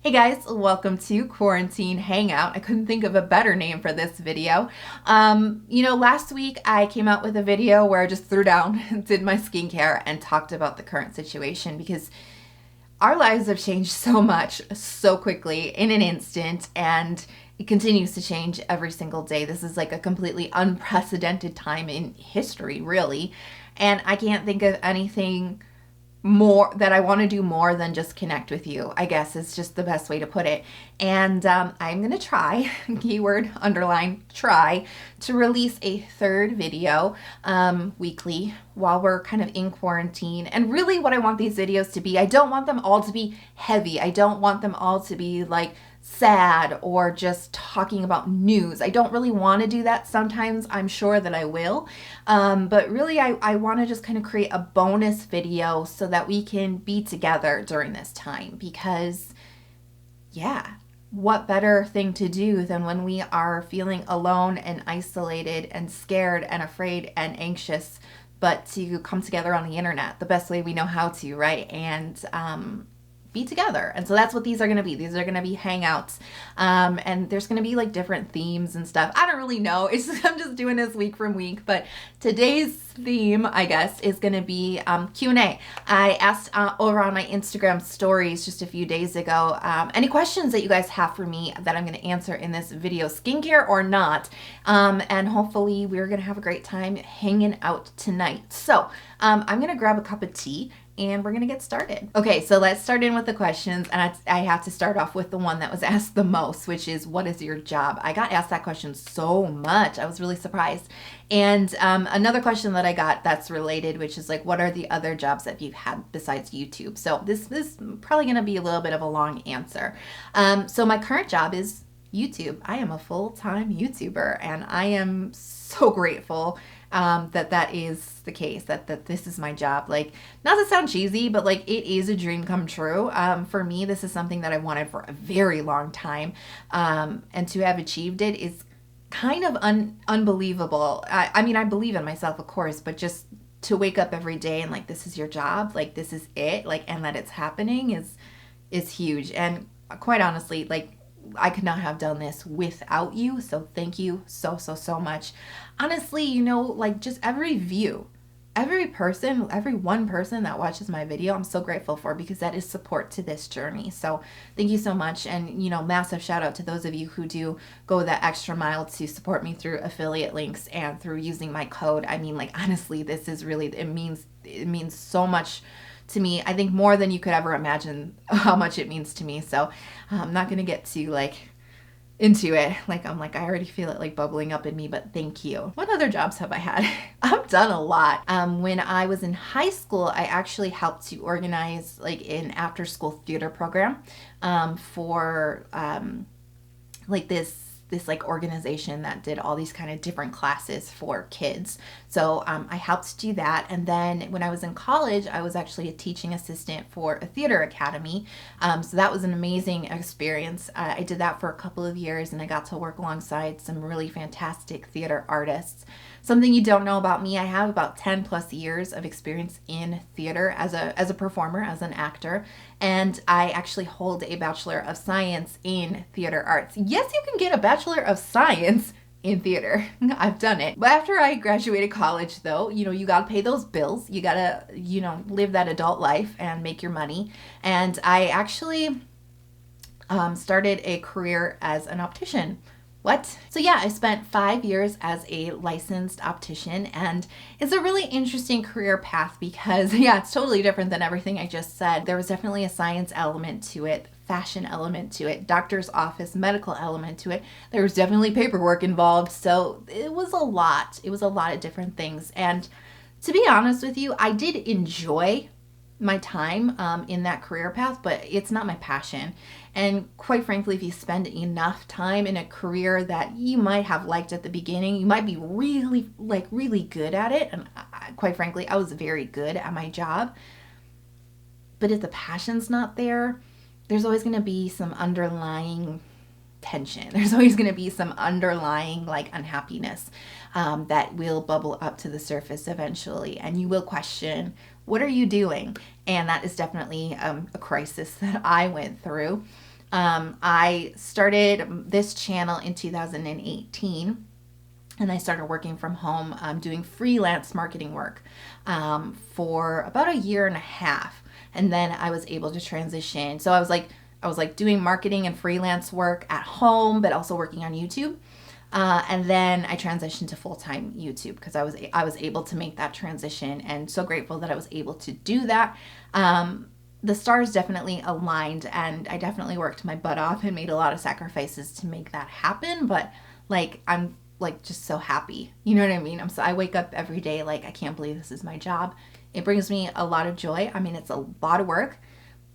Hey guys, welcome to Quarantine Hangout. I couldn't think of a better name for this video. Last week I came out with a video where I just threw down, did my skincare, and talked about the current situation because our lives have changed so much, so quickly, in an instant, and it continues to change every single day. This is like a completely unprecedented time in history, really, and I can't think of anything more that I want to do more than just connect with you, I guess is just the best way to put it. And I'm going to try, keyword underline, try to release a third video weekly while we're kind of in quarantine. And really what I want these videos to be, I don't want them all to be heavy. I don't want them all to be like sad or just talking about news. I don't really want to do that. Sometimes I'm sure that I will. But really I want to just kind of create a bonus video so that we can be together during this time because yeah, what better thing to do than when we are feeling alone and isolated and scared and afraid and anxious, but to come together on the internet the best way we know how to, right? And be together. And so that's what these are going to be. These are going to be hangouts. And there's going to be like different themes and stuff. I don't really know. I'm just doing this week from week, but today's theme, I guess, is going to be Q&A. I asked over on my Instagram stories just a few days ago, any questions that you guys have for me that I'm going to answer in this video, skincare or not. And hopefully we're going to have a great time hanging out tonight. So I'm going to grab a cup of tea and we're gonna get started. Okay, so let's start in with the questions, and I have to start off with the one that was asked the most, which is, what is your job? I got asked that question so much. I was really surprised. And another question that I got that's related, which is like, what are the other jobs that you've had besides YouTube? So this is probably gonna be a little bit of a long answer. So my current job is YouTube. I am a full-time YouTuber, and I am so grateful that is the case, that this is my job. Like, not to sound cheesy, but like it is a dream come true. For me, this is something that I wanted for a very long time. And to have achieved it is kind of unbelievable. I mean, I believe in myself, of course, but just to wake up every day and like, this is your job, like this is it, like, and that it's happening is huge. And quite honestly, like, I could not have done this without you. So thank you so much. Honestly, like just every view, every one person that watches my video, I'm so grateful for, because that is support to this journey. So thank you so much. And, massive shout out to those of you who do go that extra mile to support me through affiliate links and through using my code. I mean, like, honestly, this is really, it means so much to me. I think more than you could ever imagine how much it means to me. So I'm not going to get too into it. I already feel it like bubbling up in me, but thank you. What other jobs have I had? I've done a lot. When I was in high school, I actually helped to organize like an after school theater program for this like organization that did all these kind of different classes for kids. So I helped do that. And then when I was in college, I was actually a teaching assistant for a theater academy. So that was an amazing experience. I did that for a couple of years, and I got to work alongside some really fantastic theater artists. Something you don't know about me, I have about 10 plus years of experience in theater as a performer, as an actor, and I actually hold a Bachelor of Science in Theater Arts. Yes, you can get a Bachelor of Science in theater. I've done it. But after I graduated college, though, you gotta pay those bills. You gotta, live that adult life and make your money. And I actually started a career as an optician. What? So yeah, I spent 5 years as a licensed optician, and it's a really interesting career path because yeah, it's totally different than everything I just said. There was definitely a science element to it, fashion element to it, doctor's office, medical element to it. There was definitely paperwork involved. So it was a lot. It was a lot of different things. And to be honest with you, I did enjoy my time in that career path, but it's not my passion. And quite frankly, if you spend enough time in a career that you might have liked at the beginning, you might be really good at it. And quite frankly, I was very good at my job. But if the passion's not there, there's always going to be some underlying tension. There's always going to be some underlying unhappiness that will bubble up to the surface eventually, and you will question, what are you doing? And that is definitely a crisis that I went through. I started this channel in 2018. And I started working from home, doing freelance marketing work for about a year and a half. And then I was able to transition. So I was like doing marketing and freelance work at home, but also working on YouTube. And then I transitioned to full-time YouTube because I was able to make that transition, and so grateful that I was able to do that. The stars definitely aligned, and I definitely worked my butt off and made a lot of sacrifices to make that happen. But like, I'm like just so happy. You know what I mean? I wake up every day like, I can't believe this is my job. It brings me a lot of joy. I mean, it's a lot of work,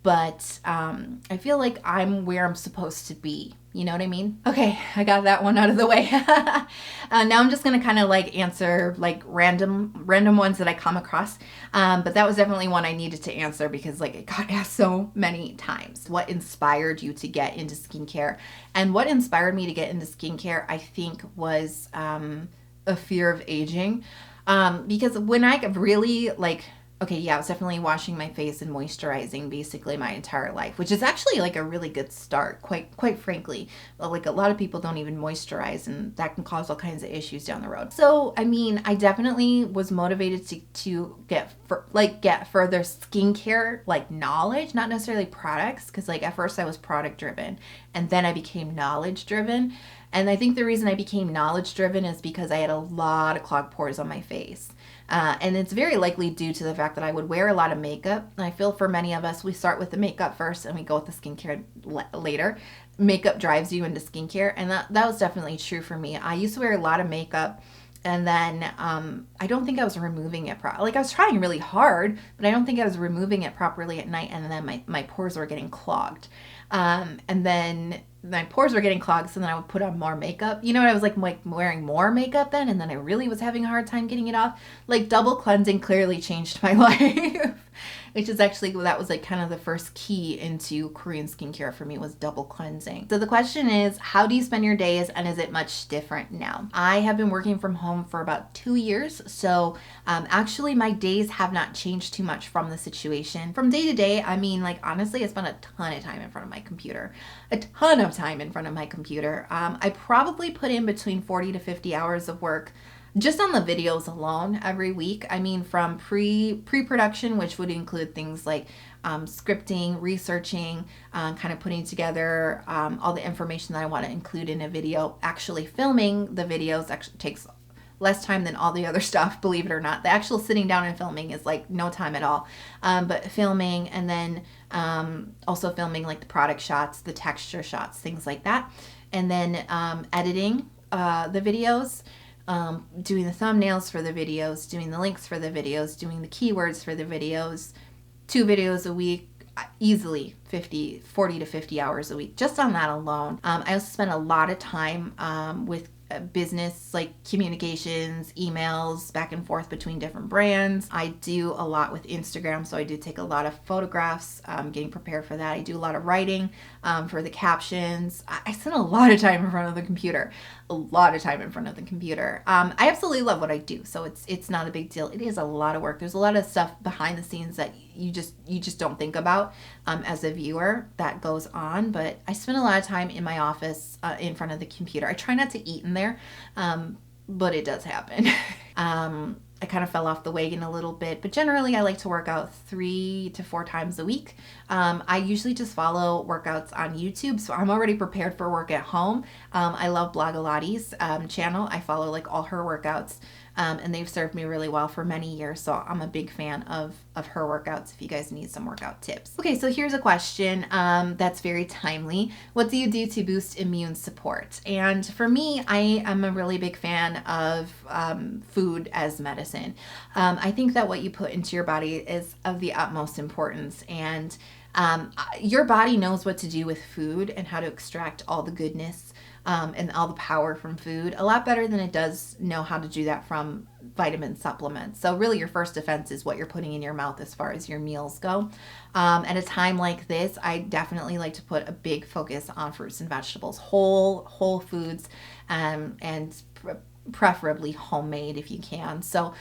but I feel like I'm where I'm supposed to be. You know what I mean? Okay, I got that one out of the way. Now I'm just gonna kind of like answer like random ones that I come across. But that was definitely one I needed to answer because like it got asked so many times. What inspired you to get into skincare? And what inspired me to get into skincare, I think, was a fear of aging. Because when I really like, okay, yeah, I was definitely washing my face and moisturizing basically my entire life, which is actually like a really good start, quite frankly. Like a lot of people don't even moisturize, and that can cause all kinds of issues down the road. So, I mean, I definitely was motivated to get further skincare like knowledge, not necessarily products, because like at first I was product driven and then I became knowledge driven. And I think the reason I became knowledge driven is because I had a lot of clogged pores on my face. And it's very likely due to the fact that I would wear a lot of makeup. And I feel for many of us, we start with the makeup first and we go with the skincare later. Makeup drives you into skincare. And that was definitely true for me. I used to wear a lot of makeup, and then I don't think I was removing it like I was trying really hard, but I don't think I was removing it properly at night. And then my pores were getting clogged. And then my pores were getting clogged, so then I would put on more makeup. You know what? I was like wearing more makeup then, and then I really was having a hard time getting it off. Like double cleansing clearly changed my life, which is actually, that was like kind of the first key into Korean skincare for me, was double cleansing. So the question is, how do you spend your days, and is it much different now? I have been working from home for about 2 years, so actually my days have not changed too much from the situation. From day to day, I mean, like honestly, I spend a ton of time in front of my computer. A ton of time in front of my computer. I probably put in between 40 to 50 hours of work just on the videos alone every week. I mean, from pre-production, which would include things like scripting, researching, kind of putting together all the information that I want to include in a video. Actually filming the videos actually takes less time than all the other stuff, believe it or not. The actual sitting down and filming is like no time at all. But filming, and then also filming like the product shots, the texture shots, things like that. And then editing the videos, doing the thumbnails for the videos, doing the links for the videos, doing the keywords for the videos. 2 videos a week, easily 40 to 50 hours a week just on that alone. I also spend a lot of time with business, like communications, emails, back and forth between different brands. I do a lot with Instagram, so I do take a lot of photographs, getting prepared for that. I do a lot of writing for the captions. I spend a lot of time in front of the computer. I absolutely love what I do, so it's not a big deal. It is a lot of work. There's a lot of stuff behind the scenes that you just don't think about as a viewer that goes on. But I spend a lot of time in my office in front of the computer. I try not to eat in there, but it does happen. I kind of fell off the wagon a little bit, but generally I like to work out 3 to 4 times a week. I usually just follow workouts on YouTube, so I'm already prepared for work at home. I love Blogilates channel. I follow like all her workouts, and they've served me really well for many years, so I'm a big fan of her workouts if you guys need some workout tips. Okay, so here's a question that's very timely. What do you do to boost immune support? And for me, I am a really big fan of food as medicine. I think that what you put into your body is of the utmost importance, and your body knows what to do with food and how to extract all the goodness and all the power from food a lot better than it does know how to do that from vitamin supplements. So really your first defense is what you're putting in your mouth as far as your meals go. At a time like this, I definitely like to put a big focus on fruits and vegetables, whole foods, and preferably homemade if you can. So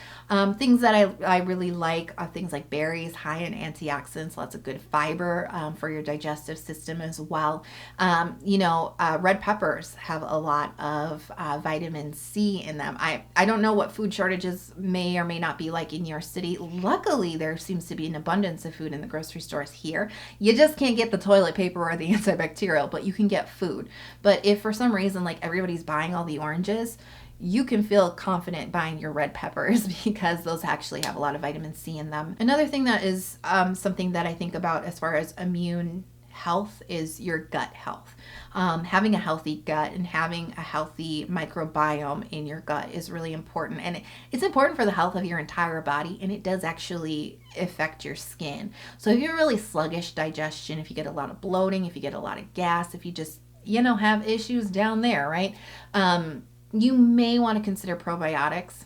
things that I really like are things like berries, high in antioxidants, lots of good fiber for your digestive system as well. Red peppers have a lot of vitamin C in them. I don't know what food shortages may or may not be like in your city. Luckily, there seems to be an abundance of food in the grocery stores here. You just can't get the toilet paper or the antibacterial, but you can get food. But if for some reason, like everybody's buying all the oranges, you can feel confident buying your red peppers because those actually have a lot of vitamin C in them. Another thing that is something that I think about as far as immune health is your gut health. Having a healthy gut and having a healthy microbiome in your gut is really important. And it's important for the health of your entire body, and it does actually affect your skin. So if you're really sluggish digestion, if you get a lot of bloating, if you get a lot of gas, if you just, have issues down there, right? You may want to consider probiotics.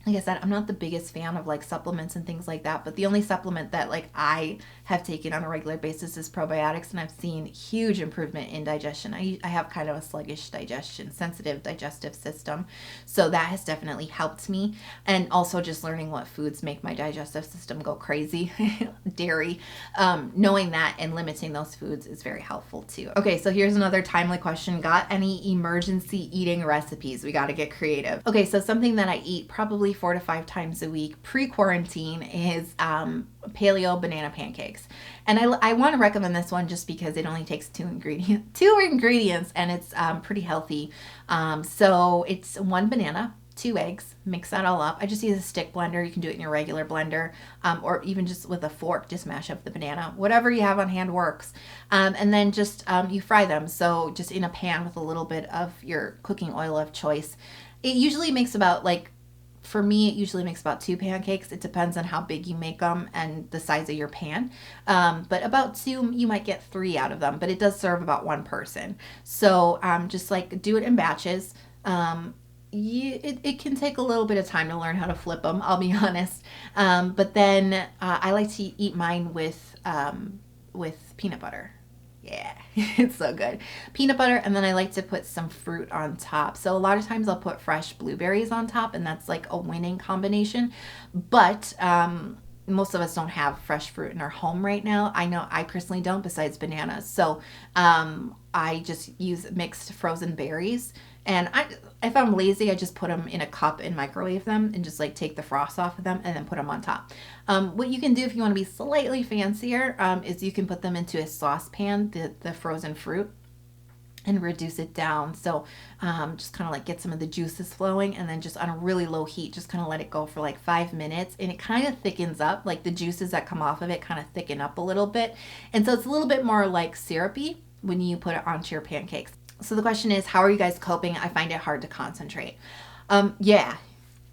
Like I said, I'm not the biggest fan of like supplements and things like that, but the only supplement that like I have taken on a regular basis is probiotics, and I've seen huge improvement in digestion. I have kind of a sluggish digestion, sensitive digestive system, so that has definitely helped me. And also just learning what foods make my digestive system go crazy, dairy, knowing that and limiting those foods is very helpful too. Okay, so here's another timely question. Got any emergency eating recipes? We got to get creative. Okay, so something that I eat probably 4 to 5 times a week pre-quarantine is paleo banana pancakes. And I want to recommend this one just because it only takes two ingredients and it's pretty healthy. So it's 1 banana, 2 eggs, mix that all up. I just use a stick blender. You can do it in your regular blender, or even just with a fork, just mash up the banana. Whatever you have on hand works. And then just you fry them. So just in a pan with a little bit of your cooking oil of choice. It usually makes about for me, it usually makes about 2 pancakes. It depends on how big you make them and the size of your pan. But about 2, you might get 3 out of them, but it does serve about 1 person. So just do it in batches. It can take a little bit of time to learn how to flip them, I'll be honest. But then I like to eat mine with peanut butter. Yeah, it's so good. Peanut butter, and then I like to put some fruit on top. So a lot of times I'll put fresh blueberries on top, and that's like a winning combination. But most of us don't have fresh fruit in our home right now. I know I personally don't, besides bananas. So I just use mixed frozen berries. And if I'm lazy, I just put them in a cup and microwave them and just take the frost off of them and then put them on top. What you can do if you want to be slightly fancier is you can put them into a saucepan, the frozen fruit, and reduce it down. So just kind of get some of the juices flowing, and then just on a really low heat, just kind of let it go for 5 minutes, and it kind of thickens up. The juices that come off of it kind of thicken up a little bit. And so it's a little bit more syrupy when you put it onto your pancakes. So the question is, how are you guys coping? I find it hard to concentrate. Yeah,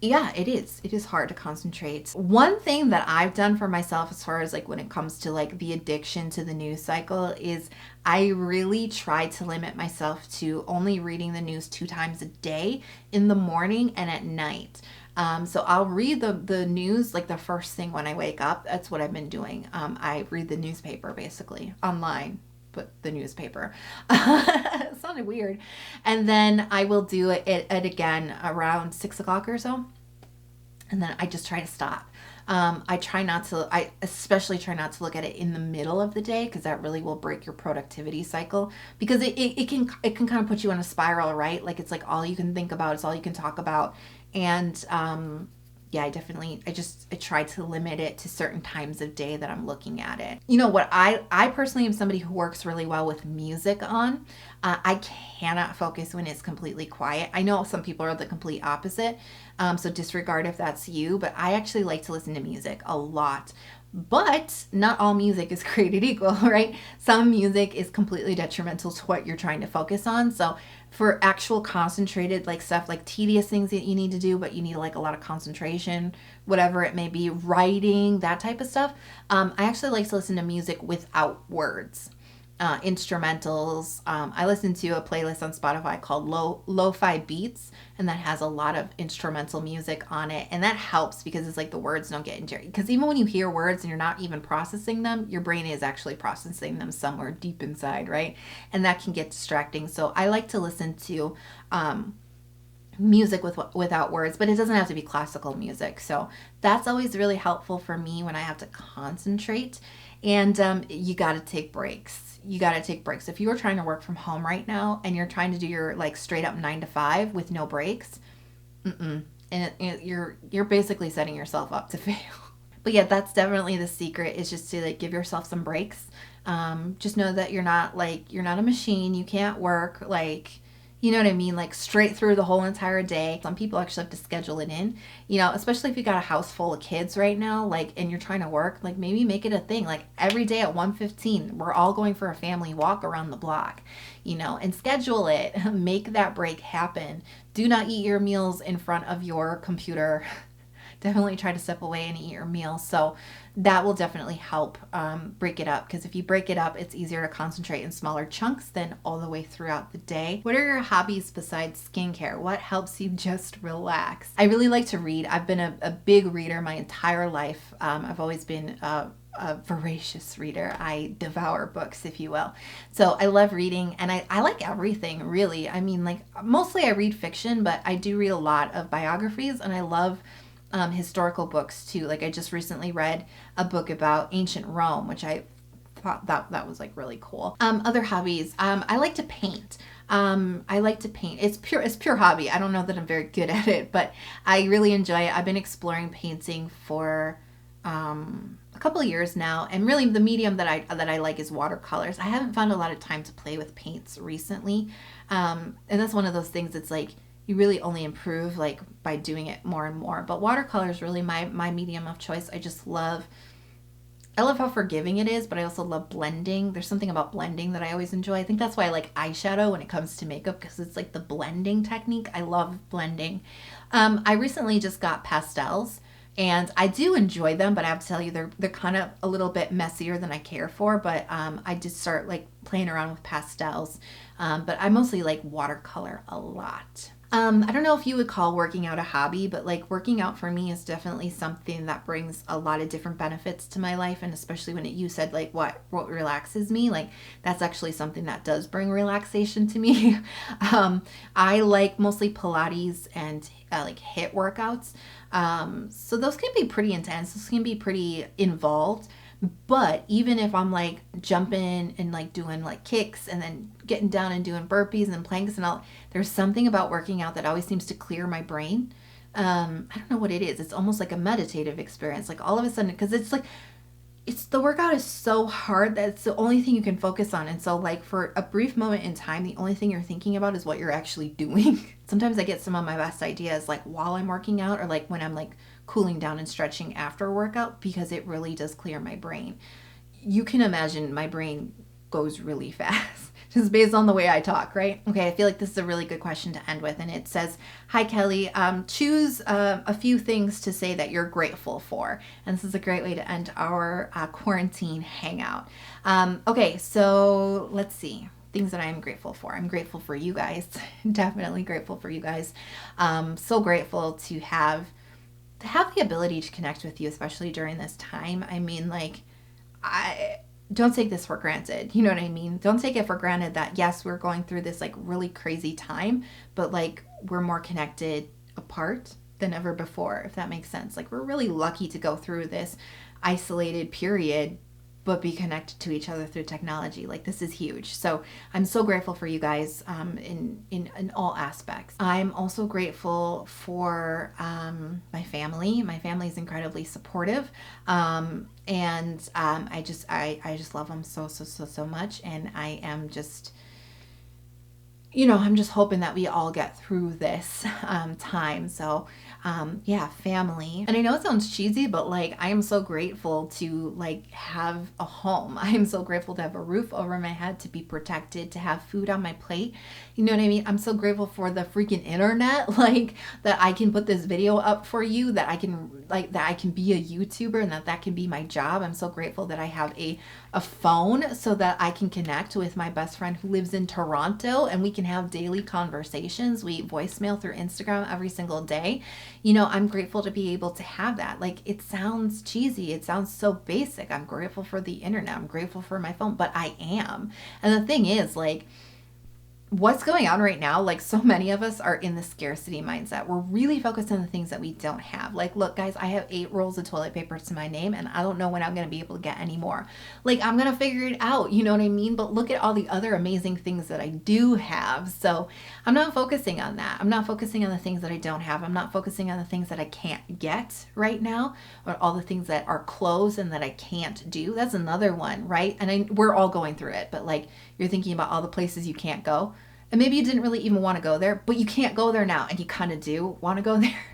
it is. It is hard to concentrate. One thing that I've done for myself as far as when it comes to the addiction to the news cycle is I really try to limit myself to only reading the news 2 times a day, in the morning and at night. So I'll read the news the first thing when I wake up. That's what I've been doing. I read the newspaper basically online. But the newspaper. It sounded weird. And then I will do it again around 6 o'clock or so. And then I just try to stop. I especially try not to look at it in the middle of the day, because that really will break your productivity cycle, because it can kind of put you in a spiral, right? It's all you can think about, it's all you can talk about. And yeah, I try to limit it to certain times of day that I'm looking at it. What I personally am somebody who works really well with music on. I cannot focus when it's completely quiet. I know some people are the complete opposite, so disregard if that's you, but I actually like to listen to music a lot. But not all music is created equal, right? Some music is completely detrimental to what you're trying to focus on. So for actual concentrated stuff, tedious things that you need to do, but you need a lot of concentration, whatever it may be, writing, that type of stuff, I actually like to listen to music without words. Instrumentals. I listen to a playlist on Spotify called Lo-Fi Beats, and that has a lot of instrumental music on it, and that helps because it's the words don't get injured. Because even when you hear words and you're not even processing them, your brain is actually processing them somewhere deep inside, right? And that can get distracting. So I like to listen to music without words, but it doesn't have to be classical music. So that's always really helpful for me when I have to concentrate. And you got to take breaks. You got to take breaks. If you are trying to work from home right now and you're trying to do your like straight up 9 to 5 with no breaks, and you're basically setting yourself up to fail. But yeah, that's definitely the secret, is just to like give yourself some breaks. Just know that you're not a machine. You can't work like, you know what I mean, like straight through the whole entire day. Some people actually have to schedule it in, especially if you got a house full of kids right now, like, and you're trying to work, like maybe make it a thing. Like every day at 1:15, we're all going for a family walk around the block, and schedule it. Make that break happen. Do not eat your meals in front of your computer. Definitely try to step away and eat your meals. So that will definitely help break it up, because if you break it up, it's easier to concentrate in smaller chunks than all the way throughout the day. What are your hobbies besides skincare? What helps you just relax? I really like to read. I've been a big reader my entire life. I've always been a voracious reader. I devour books, if you will. So I love reading, and I like everything, really. I mean, like, mostly I read fiction, but I do read a lot of biographies, and I love historical books too. Like I just recently read a book about ancient Rome, which I thought that was like really cool. Other hobbies, I like to paint. It's pure hobby. I don't know that I'm very good at it, but I really enjoy it. I've been exploring painting for a couple of years now, and really the medium that I like is watercolors. I haven't found a lot of time to play with paints recently, and that's one of those things. It's like you really only improve like by doing it more and more. But watercolor is really my medium of choice. I love how forgiving it is, but I also love blending. There's something about blending that I always enjoy. I think that's why I like eyeshadow when it comes to makeup, because it's like the blending technique. I love blending. I recently just got pastels, and I do enjoy them, but I have to tell you, they're kind of a little bit messier than I care for. But I did start like playing around with pastels, but I mostly like watercolor a lot. I don't know if you would call working out a hobby, but like working out for me is definitely something that brings a lot of different benefits to my life. And especially when you said like what relaxes me, like that's actually something that does bring relaxation to me. I like mostly Pilates and like HIIT workouts. So those can be pretty intense. Those can be pretty involved. But even if I'm like jumping and like doing like kicks and then getting down and doing burpees and planks and all, there's something about working out that always seems to clear my brain. I don't know what it is. It's almost like a meditative experience. Like all of a sudden, because the workout is so hard that it's the only thing you can focus on. And so like for a brief moment in time, the only thing you're thinking about is what you're actually doing. Sometimes I get some of my best ideas like while I'm working out, or like when I'm like cooling down and stretching after a workout, because it really does clear my brain. You can imagine my brain goes really fast just based on the way I talk, right? Okay, I feel like this is a really good question to end with, and it says, "Hi Kelly, choose a few things to say that you're grateful for." And this is a great way to end our quarantine hangout. Okay, so let's see. Things that I'm grateful for. I'm grateful for you guys. Definitely grateful for you guys. So grateful to have the ability to connect with you, especially during this time. I mean, like, I don't take this for granted. You know what I mean? Don't take it for granted that, yes, we're going through this like really crazy time, but like we're more connected apart than ever before, if that makes sense. Like we're really lucky to go through this isolated period, but be connected to each other through technology. Like this is huge. So I'm so grateful for you guys in all aspects. I'm also grateful for my family. My family is incredibly supportive. And I just love them so much. And I am just, I'm just hoping that we all get through this time. So yeah, family. And I know it sounds cheesy, but like I am so grateful to like have a home. I am so grateful to have a roof over my head, to be protected, to have food on my plate. You know what I mean? I'm so grateful for the freaking internet, like that I can put this video up for you, that I can be a YouTuber, and that can be my job. I'm so grateful that I have a phone so that I can connect with my best friend who lives in Toronto, and we can have daily conversations. We voicemail through Instagram every single day. I'm grateful to be able to have that. Like it sounds cheesy. It sounds so basic. I'm grateful for the internet. I'm grateful for my phone, but I am. And the thing is, like, what's going on right now, like so many of us are in the scarcity mindset. We're really focused on the things that we don't have. Like, look, guys, I have 8 rolls of toilet paper to my name and I don't know when I'm going to be able to get any more. Like, I'm going to figure it out. You know what I mean? But look at all the other amazing things that I do have. So I'm not focusing on that. I'm not focusing on the things that I don't have. I'm not focusing on the things that I can't get right now, or all the things that are closed and that I can't do. That's another one, right? And we're all going through it, but like, you're thinking about all the places you can't go. And maybe you didn't really even want to go there, but you can't go there now and you kind of do want to go there.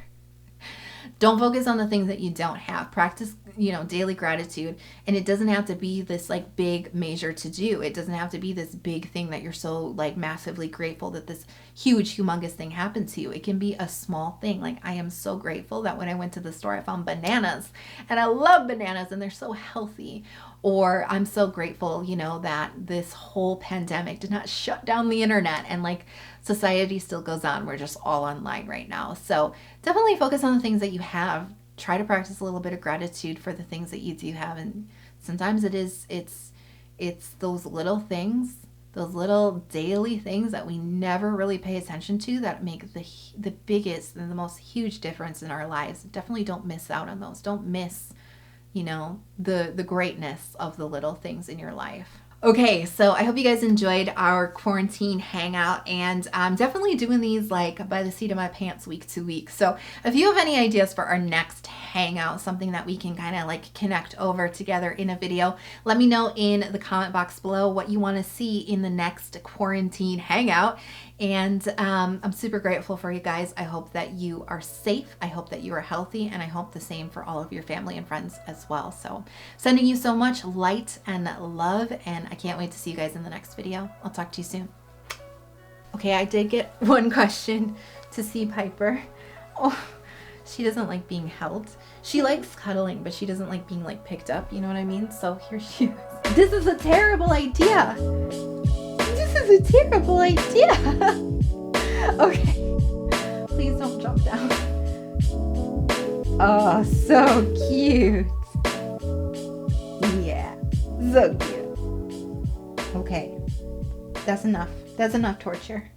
Don't focus on the things that you don't have. Practice, daily gratitude. And it doesn't have to be this like big major to do. It doesn't have to be this big thing that you're so like massively grateful that this huge, humongous thing happened to you. It can be a small thing. Like, I am so grateful that when I went to the store, I found bananas, and I love bananas and they're so healthy. Or I'm so grateful, that this whole pandemic did not shut down the internet and like society still goes on. We're just all online right now. So definitely focus on the things that you have. Try to practice a little bit of gratitude for the things that you do have. And sometimes it's those little things, those little daily things that we never really pay attention to that make the biggest and the most huge difference in our lives. Definitely don't miss out on those. Don't miss the greatness of the little things in your life. Okay, so I hope you guys enjoyed our quarantine hangout, and I'm definitely doing these like by the seat of my pants week to week. So if you have any ideas for our next hangout, something that we can kind of like connect over together in a video, let me know in the comment box below what you want to see in the next quarantine hangout. And I'm super grateful for you guys. I hope that you are safe. I hope that you are healthy, and I hope the same for all of your family and friends as well. So sending you so much light and love, and I can't wait to see you guys in the next video. I'll talk to you soon. Okay, I did get one question to see Piper. Oh, she doesn't like being held. She likes cuddling, but she doesn't like being like picked up. You know what I mean? So here she is. This is a terrible idea. This is a terrible idea. Okay. Please don't jump down. Oh, so cute. Yeah, so cute. Okay. That's enough. That's enough torture.